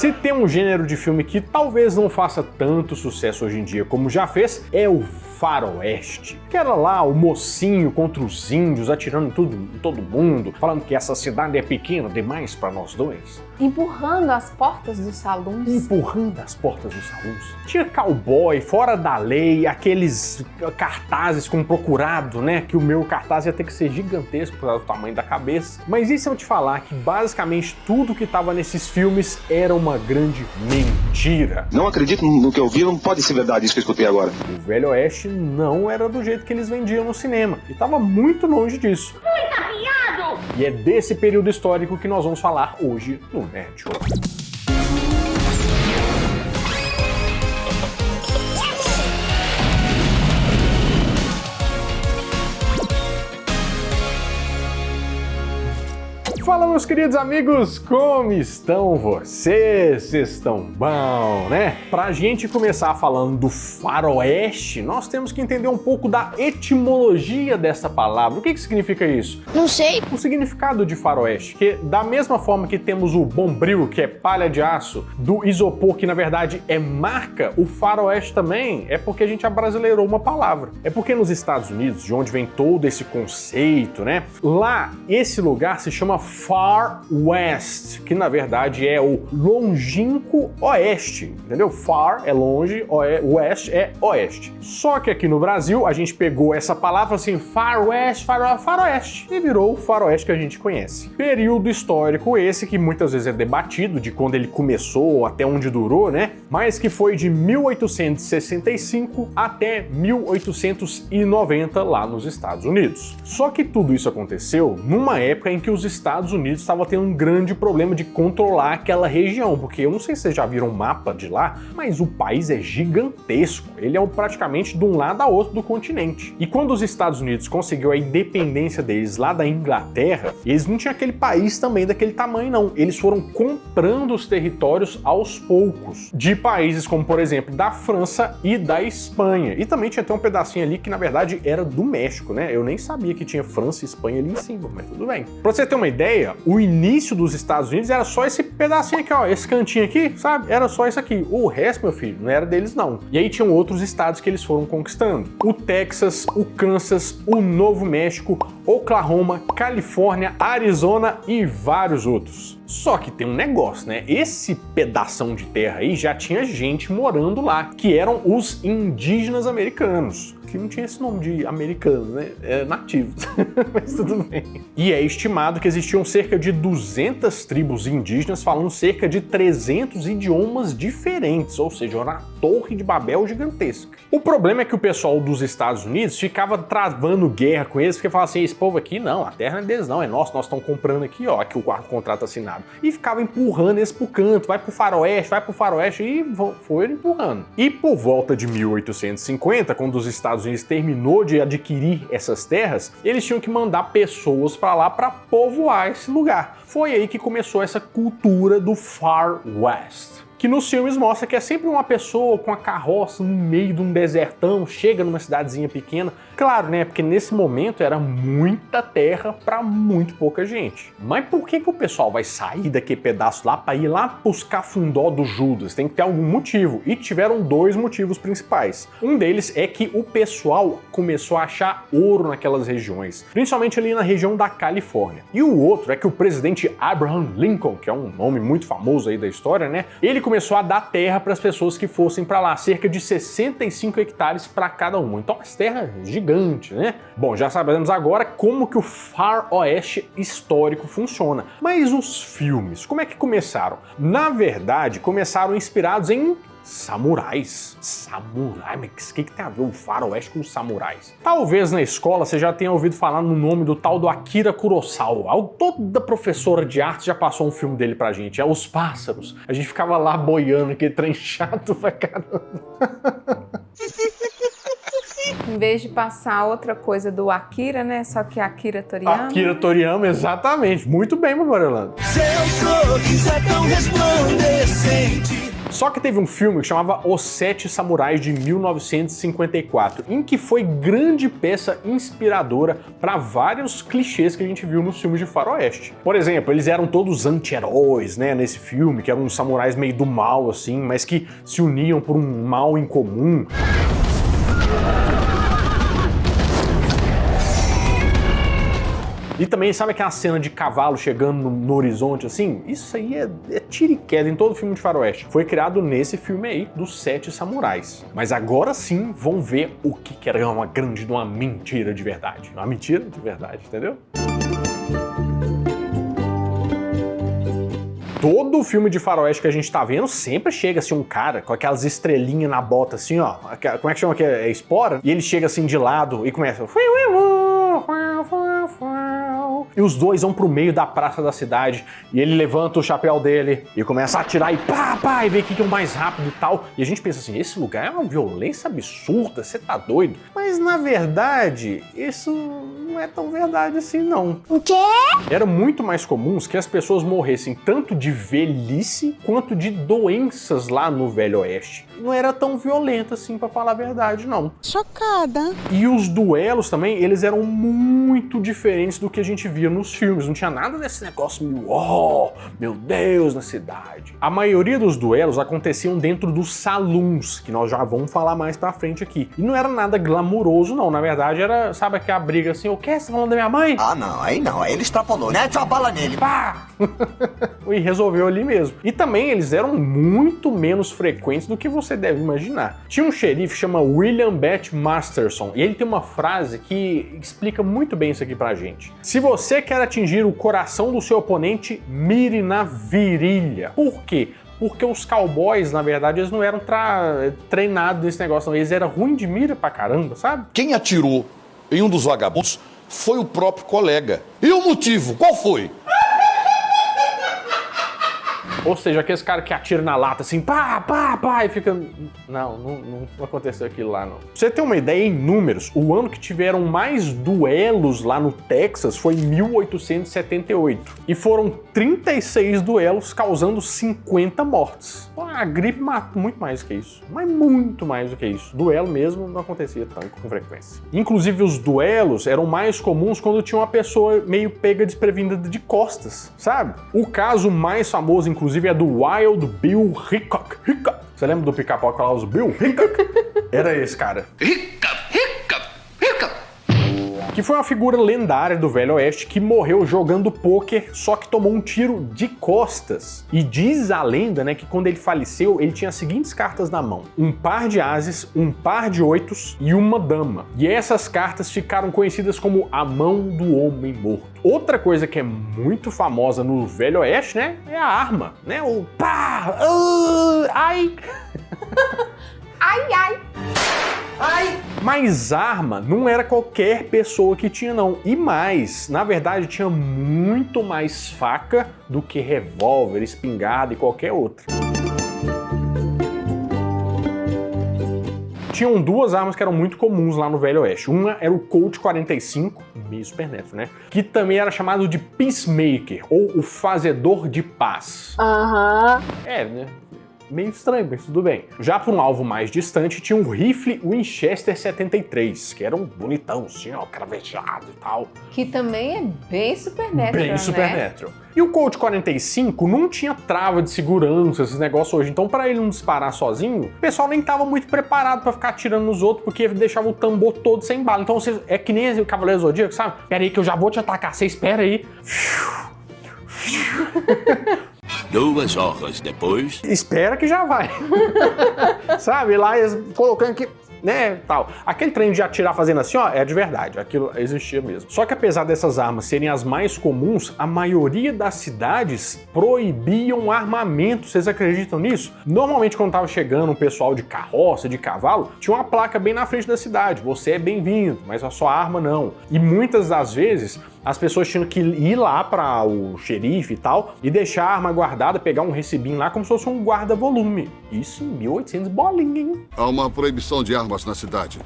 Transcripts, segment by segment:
Se tem um gênero de filme que talvez não faça tanto sucesso hoje em dia como já fez, é o faroeste. Que era lá o mocinho contra os índios, atirando em todo mundo, falando que essa cidade é pequena demais para nós dois. Empurrando as portas dos salões. Empurrando as portas dos salões. Tinha cowboy, fora da lei, aqueles cartazes com procurado, né? Que o meu cartaz ia ter que ser gigantesco por causa do tamanho da cabeça. Mas e se eu te falar que basicamente tudo que tava nesses filmes era uma grande mentira? Não acredito no que eu vi, não pode ser verdade isso que eu escutei agora. O Velho Oeste não era do jeito que eles vendiam no cinema. E tava muito longe disso. Muito afiado! E é desse período histórico que nós vamos falar hoje no Nerd Show. Fala, meus queridos amigos, como estão vocês? Vocês estão bom, né? Pra gente começar falando do faroeste, nós temos que entender um pouco da etimologia dessa palavra. O que significa isso? Não sei. O significado de faroeste, que da mesma forma que temos o bombril, que é palha de aço, do isopor, que na verdade é marca, o faroeste também é porque a gente abrasileirou uma palavra. É porque nos Estados Unidos, de onde vem todo esse conceito, né? Lá, esse lugar se chama Far West, que na verdade é o longínquo oeste, entendeu? Far é longe, west é oeste. Só que aqui no Brasil a gente pegou essa palavra assim, Far West, faroeste, e virou o faroeste que a gente conhece. Período histórico esse que muitas vezes é debatido de quando ele começou até onde durou, né? Mas que foi de 1865 até 1890 lá nos Estados Unidos. Só que tudo isso aconteceu numa época em que os Estados Unidos estavam tendo um grande problema de controlar aquela região, porque eu não sei se vocês já viram um mapa de lá, mas o país é gigantesco, ele é praticamente de um lado a outro do continente. E quando os Estados Unidos conseguiu a independência deles lá da Inglaterra, eles não tinham aquele país também daquele tamanho não, eles foram comprando os territórios aos poucos, de países como por exemplo da França e da Espanha, e também tinha até um pedacinho ali que na verdade era do México, né? Eu nem sabia que tinha França e Espanha ali em cima, mas tudo bem. Pra você ter uma ideia, o início dos Estados Unidos era só esse pedacinho aqui, ó, esse cantinho aqui, sabe? Era só isso aqui. O resto, meu filho, não era deles não. E aí tinham outros estados que eles foram conquistando. O Texas, o Kansas, o Novo México, Oklahoma, Califórnia, Arizona e vários outros. Só que tem um negócio, né? Esse pedação de terra aí já tinha gente morando lá, que eram os indígenas americanos. Que não tinha esse nome de americanos, né? Nativos, mas tudo bem. E é estimado que existiam cerca de 200 tribos indígenas falando cerca de 300 idiomas diferentes, ou seja, uma torre de Babel gigantesca. O problema é que o pessoal dos Estados Unidos ficava travando guerra com eles, porque falava assim, esse povo aqui não, a terra não é deles não, é nosso, nós estamos comprando aqui, ó, aqui o quarto contrato assinado. E ficava empurrando eles pro canto, vai pro faroeste, e foram empurrando. E por volta de 1850, quando os Estados Unidos terminou de adquirir essas terras, eles tinham que mandar pessoas para lá para povoar esse lugar. Foi aí que começou essa cultura do Far West, que nos filmes mostra que é sempre uma pessoa com a carroça no meio de um desertão, chega numa cidadezinha pequena. Claro, né? Porque nesse momento era muita terra para muito pouca gente. Mas por que o pessoal vai sair daquele pedaço lá para ir lá pros cafundó do Judas? Tem que ter algum motivo. E tiveram dois motivos principais. Um deles é que o pessoal começou a achar ouro naquelas regiões, principalmente ali na região da Califórnia. E o outro é que o presidente Abraham Lincoln, que é um nome muito famoso aí da história, né? Ele começou a dar terra para as pessoas que fossem para lá, cerca de 65 hectares para cada uma. Então, as terras gigante, né? Bom, já sabemos agora como que o Far Oeste histórico funciona. Mas os filmes, como é que começaram? Na verdade, começaram inspirados em samurais. Samurai? Mas o que tem a ver o faroeste com os samurais? Talvez na escola você já tenha ouvido falar no nome do tal do Akira Kurosawa. Toda professora de arte já passou um filme dele pra gente. É Os Pássaros. A gente ficava lá boiando, aquele trem chato pra caramba. Em vez de passar outra coisa do Akira, né? Só que Akira Toriyama. Akira Toriyama, exatamente. Muito bem, meu Orlando. Seu sorriso é tão resplandecente. Só que teve um filme que chamava Os Sete Samurais de 1954, em que foi grande peça inspiradora para vários clichês que a gente viu nos filmes de faroeste. Por exemplo, eles eram todos anti-heróis, né, nesse filme, que eram uns samurais meio do mal, assim, mas que se uniam por um mal em comum. E também, sabe aquela cena de cavalo chegando no horizonte, assim? Isso aí é tiro e queda em todo filme de faroeste. Foi criado nesse filme aí, dos Sete Samurais. Mas agora sim, vão ver o que era uma mentira de verdade. Uma mentira de verdade, entendeu? Todo filme de faroeste que a gente tá vendo sempre chega assim um cara com aquelas estrelinhas na bota assim, ó. Como é que chama que é espora? E ele chega assim de lado e começa... E os dois vão pro meio da praça da cidade e ele levanta o chapéu dele e começa a atirar e pá, e vê quem que é o mais rápido e tal. E a gente pensa assim, esse lugar é uma violência absurda, você tá doido? Mas na verdade, isso não é tão verdade assim não. O quê? Era muito mais comum que as pessoas morressem tanto de velhice quanto de doenças lá no Velho Oeste. Não era tão violento assim, pra falar a verdade, não. Chocada. E os duelos também, eles eram muito diferentes do que a gente via nos filmes. Não tinha nada desse negócio meio, meu Deus, na cidade. A maioria dos duelos aconteciam dentro dos saloons, que nós já vamos falar mais pra frente aqui. E não era nada glamuroso, não. Na verdade, era, sabe aquela briga assim, o quê? Você tá falando da minha mãe? Ah, não, aí ele extrapolou. Mete a bala nele. Pá! E resolveu ali mesmo. E também eles eram muito menos frequentes do que você deve imaginar. Tinha um xerife chamado William Bat Masterson, e ele tem uma frase que explica muito bem isso aqui pra gente. Se você quer atingir o coração do seu oponente, mire na virilha. Por quê? Porque os cowboys, na verdade, eles não eram treinados nesse negócio, não. Eles eram ruins de mira pra caramba, sabe? Quem atirou em um dos vagabundos foi o próprio colega. E o motivo? Qual foi? Ou seja, aqueles caras que atiram na lata assim, pá, e fica... Não aconteceu aquilo lá, não. Pra você ter uma ideia, em números, o ano que tiveram mais duelos lá no Texas foi 1878. E foram 36 duelos, causando 50 mortes. A gripe matou muito mais que isso. Mas muito mais do que isso. Duelo mesmo não acontecia tanto com frequência. Inclusive, os duelos eram mais comuns quando tinha uma pessoa meio pega desprevenida de costas, sabe? O caso mais famoso, inclusive, é do Wild Bill Hickok. Você lembra do pica-pau que falava Bill Hickok? Era esse cara. Hickok. Que foi uma figura lendária do Velho Oeste que morreu jogando pôquer, só que tomou um tiro de costas. E diz a lenda, né, que quando ele faleceu, ele tinha as seguintes cartas na mão: um par de ases, um par de oitos e uma dama. E essas cartas ficaram conhecidas como a mão do homem morto. Outra coisa que é muito famosa no Velho Oeste, né, é a arma, né, o pá, ai. Ai. Mas arma não era qualquer pessoa que tinha, não. E mais, na verdade, tinha muito mais faca do que revólver, espingarda e qualquer outra. Tinham duas armas que eram muito comuns lá no Velho Oeste. Uma era o Colt 45, meio Super Neto, né? Que também era chamado de Peacemaker, ou o Fazedor de Paz. É, né? Meio estranho, mas tudo bem. Já para um alvo mais distante, tinha um rifle Winchester 73, que era um bonitão, assim, ó, cravejado e tal. Que também é bem Supernatural, Bem Supernatural. E o Colt 45 não tinha trava de segurança, esses negócios hoje. Então, para ele não disparar sozinho, o pessoal nem tava muito preparado para ficar atirando nos outros, porque deixava o tambor todo sem bala. Então, é que nem o Cavaleiro Zodíaco, sabe? Pera aí que eu já vou te atacar, você espera aí. 2 horas depois... Espera que já vai. Sabe? Lá eles colocando aqui, né, tal. Aquele trem de atirar fazendo assim, ó, é de verdade. Aquilo existia mesmo. Só que apesar dessas armas serem as mais comuns, a maioria das cidades proibiam armamento. Vocês acreditam nisso? Normalmente, quando tava chegando um pessoal de carroça, de cavalo, tinha uma placa bem na frente da cidade. Você é bem-vindo, mas a sua arma não. E muitas das vezes, as pessoas tinham que ir lá para o xerife e tal e deixar a arma guardada, pegar um recibinho lá como se fosse um guarda-volume. Isso em 1800 bolinha, hein? Há uma proibição de armas na cidade.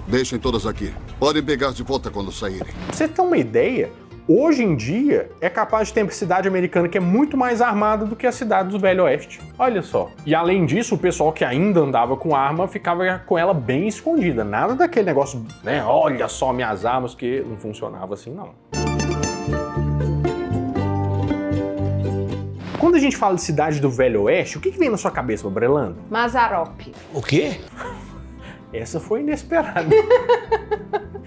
Deixem todas aqui. Podem pegar de volta quando saírem. Pra você ter uma ideia, hoje em dia é capaz de ter cidade americana que é muito mais armada do que a cidade do Velho Oeste. Olha só. E além disso, o pessoal que ainda andava com arma ficava com ela bem escondida. Nada daquele negócio, né? Olha só minhas armas, que não funcionava assim, não. Quando a gente fala de cidade do Velho Oeste, o que vem na sua cabeça, Brelando? Mazzaropi. O quê? Essa foi inesperada.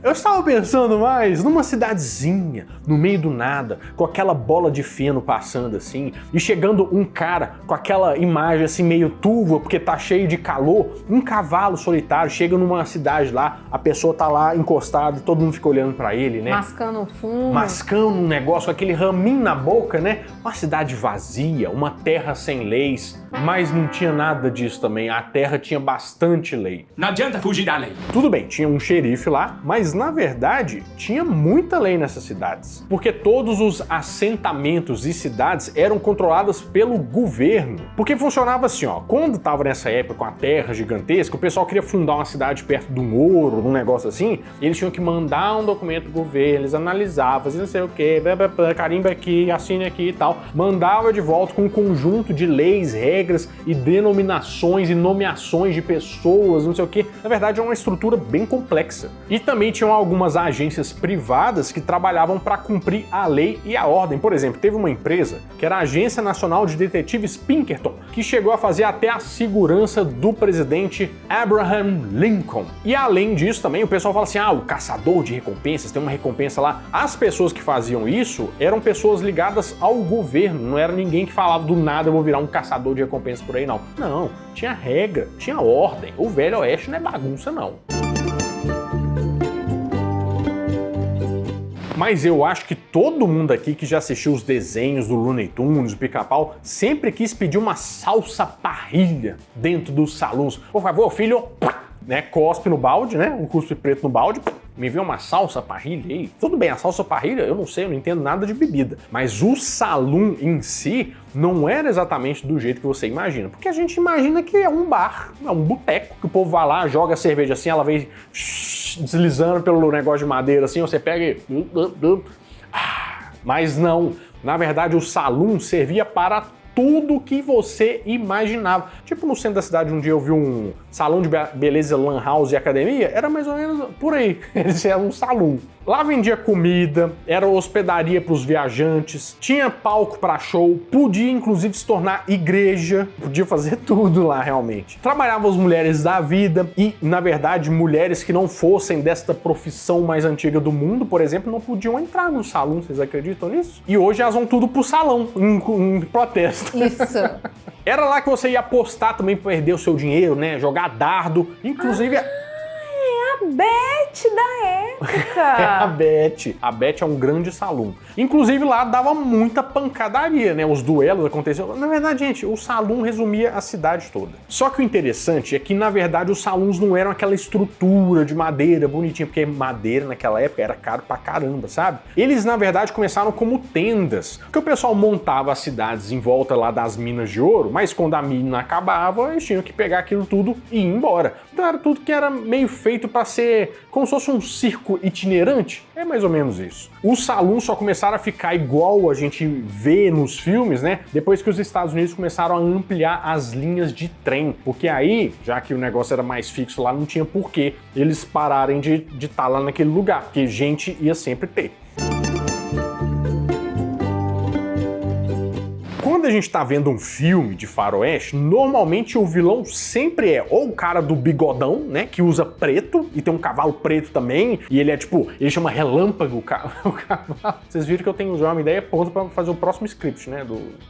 Eu estava pensando mais numa cidadezinha, no meio do nada, com aquela bola de feno passando assim, e chegando um cara com aquela imagem assim meio turva, porque tá cheio de calor, um cavalo solitário, chega numa cidade lá, a pessoa tá lá encostada e todo mundo fica olhando pra ele, né? Mascando fumo. Mascando um negócio com aquele raminho na boca, né? Uma cidade vazia, uma terra sem leis, mas não tinha nada disso também, a terra tinha bastante lei. Não adianta fugir da lei. Tudo bem, tinha um xerife lá, mas na verdade tinha muita lei nessas cidades, porque todos os assentamentos e cidades eram controladas pelo governo. Porque funcionava assim, ó, quando tava nessa época com a terra gigantesca, o pessoal queria fundar uma cidade perto de um ouro, um negócio assim, e eles tinham que mandar um documento do governo, eles analisavam, faziam não sei o que, carimba aqui, assine aqui e tal, mandava de volta com um conjunto de leis, regras e denominações e nomeações de pessoas, não sei o que. Na verdade é uma estrutura bem complexa. E também tinham algumas agências privadas que trabalhavam para cumprir a lei e a ordem. Por exemplo, teve uma empresa que era a Agência Nacional de Detetives Pinkerton, que chegou a fazer até a segurança do presidente Abraham Lincoln. E além disso também, o pessoal fala assim, o caçador de recompensas, tem uma recompensa lá. As pessoas que faziam isso eram pessoas ligadas ao governo, não era ninguém que falava do nada, eu vou virar um caçador de recompensas por aí, não. Não, tinha regra, tinha ordem. O Velho Oeste não é bagunça, não. Mas eu acho que todo mundo aqui que já assistiu os desenhos do Looney Tunes, do Pica-Pau, sempre quis pedir uma salsa parrilha dentro dos salões. Por favor, filho, né, cospe no balde, né, um cuspe preto no balde, me vê uma salsa parrilha aí. Tudo bem, a salsa parrilha, eu não sei, eu não entendo nada de bebida. Mas o salão em si não era exatamente do jeito que você imagina. Porque a gente imagina que é um bar, é um boteco, que o povo vai lá, joga a cerveja assim, ela vem deslizando pelo negócio de madeira assim, você pega e... Mas não, na verdade o salão servia para tudo que você imaginava. Tipo, no centro da cidade, um dia eu vi um salão de beleza, lan house e academia, era mais ou menos por aí. Eles eram um salão. Lá vendia comida, era hospedaria para os viajantes, tinha palco para show, podia inclusive se tornar igreja, podia fazer tudo lá realmente. Trabalhavam as mulheres da vida e, na verdade, mulheres que não fossem desta profissão mais antiga do mundo, por exemplo, não podiam entrar no salão, vocês acreditam nisso? E hoje elas vão tudo pro salão, em protesto. Isso. Era lá que você ia apostar também para perder o seu dinheiro, né? Jogar dardo, inclusive... A Beth da época. É a Beth. A Beth é um grande salão. Inclusive lá dava muita pancadaria, né? Os duelos aconteciam. Na verdade, gente, o salão resumia a cidade toda. Só que o interessante é que, na verdade, os salões não eram aquela estrutura de madeira bonitinha, porque madeira naquela época era caro pra caramba, sabe? Eles, na verdade, começaram como tendas, porque o pessoal montava as cidades em volta lá das minas de ouro, mas quando a mina acabava, eles tinham que pegar aquilo tudo e ir embora. Então era tudo que era meio feito pra ser como se fosse um circo itinerante. É mais ou menos isso. Os salões só começaram a ficar igual a gente vê nos filmes, né? Depois que os Estados Unidos começaram a ampliar as linhas de trem. Porque aí, já que o negócio era mais fixo lá, não tinha porquê eles pararem de estar lá naquele lugar, porque gente ia sempre ter. Quando a gente tá vendo um filme de faroeste, normalmente o vilão sempre é ou o cara do bigodão, né, que usa preto e tem um cavalo preto também, e ele é tipo, ele chama relâmpago o cavalo. Vocês viram que eu tenho já uma ideia pronta pra fazer o próximo script, né,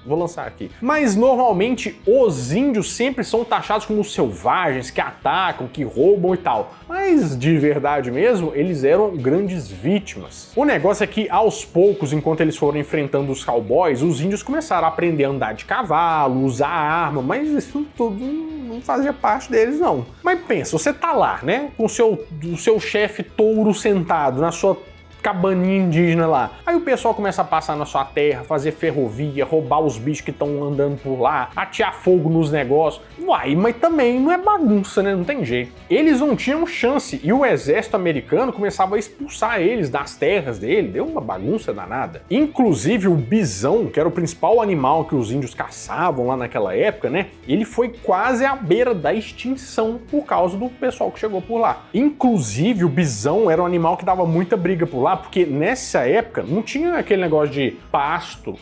vou lançar aqui. Mas normalmente os índios sempre são taxados como selvagens, que atacam, que roubam e tal. Mas de verdade mesmo, eles eram grandes vítimas. O negócio é que aos poucos, enquanto eles foram enfrentando os cowboys, os índios começaram a aprender a andar de cavalo, usar arma, mas isso tudo não fazia parte deles, não. Mas pensa, você tá lá, né, com o seu chefe touro sentado na sua cabaninha indígena lá. Aí o pessoal começa a passar na sua terra, fazer ferrovia, roubar os bichos que estão andando por lá, atear fogo nos negócios. Uai, mas também não é bagunça, né? Não tem jeito. Eles não tinham chance e o exército americano começava a expulsar eles das terras dele. Deu uma bagunça danada. Inclusive o bisão, que era o principal animal que os índios caçavam lá naquela época, né? Ele foi quase à beira da extinção por causa do pessoal que chegou por lá. Inclusive o bisão era um animal que dava muita briga por lá, porque nessa época não tinha aquele negócio de pasto,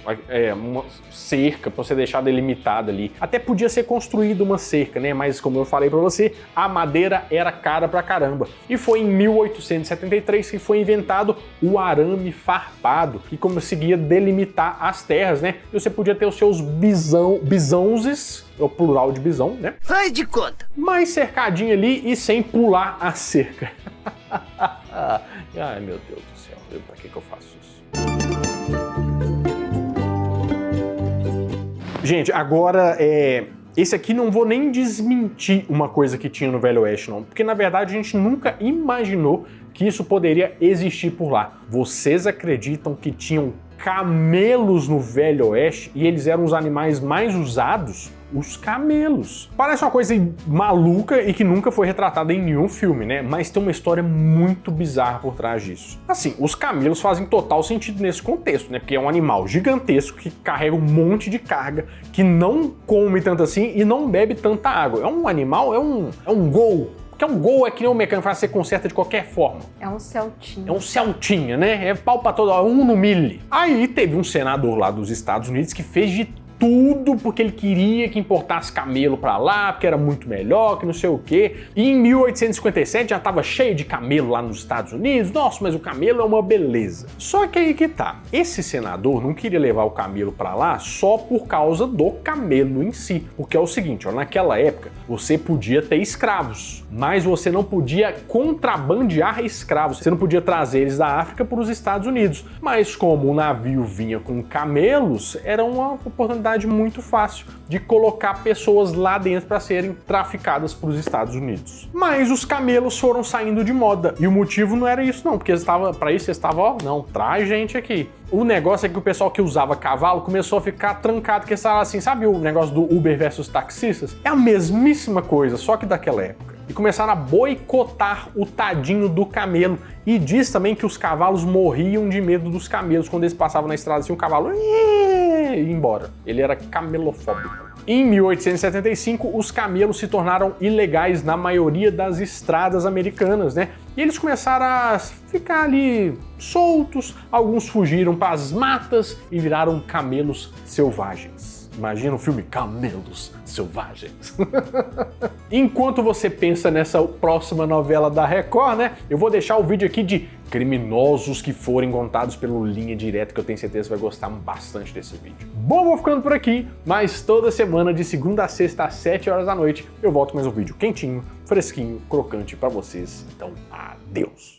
uma cerca pra você deixar delimitada ali. Até podia ser construída uma cerca, né? Mas como eu falei pra você, a madeira era cara pra caramba. E foi em 1873 que foi inventado o arame farpado, que conseguia delimitar as terras, né? E você podia ter os seus bisãozes, é o plural de bisão, né? Faz de conta. Mais cercadinho ali e sem pular a cerca. Ai, meu Deus do céu, pra que eu faço isso? Gente, agora esse aqui não vou nem desmentir uma coisa que tinha no Velho Oeste, não, porque na verdade a gente nunca imaginou que isso poderia existir por lá. Vocês acreditam que tinham camelos no Velho Oeste e eles eram os animais mais usados? Os camelos. Parece uma coisa maluca e que nunca foi retratada em nenhum filme, né? Mas tem uma história muito bizarra por trás disso. Assim, os camelos fazem total sentido nesse contexto, né? Porque é um animal gigantesco que carrega um monte de carga, que não come tanto assim e não bebe tanta água. É um animal, é um gol. Porque um gol é que nem o mecânico faz, você conserta de qualquer forma. É um Celtinha. É um Celtinha, né? É pau pra toda hora, 1 no milho. Aí teve um senador lá dos Estados Unidos que fez de tudo porque ele queria que importasse camelo pra lá, porque era muito melhor, que não sei o quê. E em 1857 já tava cheio de camelo lá nos Estados Unidos. Nossa, mas o camelo é uma beleza. Só que aí que tá. Esse senador não queria levar o camelo pra lá só por causa do camelo em si. Porque é o seguinte, ó, naquela época você podia ter escravos, mas você não podia contrabandear escravos. Você não podia trazer eles da África para os Estados Unidos. Mas como o navio vinha com camelos, era uma oportunidade muito fácil de colocar pessoas lá dentro para serem traficadas para os Estados Unidos. Mas os camelos foram saindo de moda e o motivo não era isso não, porque para isso eles estavam, ó, não, traz gente aqui. O negócio é que o pessoal que usava cavalo começou a ficar trancado, que estava assim, sabe o negócio do Uber versus taxistas? É a mesmíssima coisa, só que daquela época. E começaram a boicotar o tadinho do camelo. E diz também que os cavalos morriam de medo dos camelos. Quando eles passavam na estrada assim, o cavalo ia embora. Ele era camelofóbico. Em 1875, os camelos se tornaram ilegais na maioria das estradas americanas, né? E eles começaram a ficar ali soltos, alguns fugiram para as matas e viraram camelos selvagens. Imagina o filme Camelos Selvagens. Enquanto você pensa nessa próxima novela da Record, né? Eu vou deixar o vídeo aqui de criminosos que forem contados pelo Linha Direta, que eu tenho certeza que vai gostar bastante desse vídeo. Bom, vou ficando por aqui, mas toda semana, de segunda a sexta, às 7 horas da noite, eu volto com mais um vídeo quentinho, fresquinho, crocante pra vocês. Então, adeus!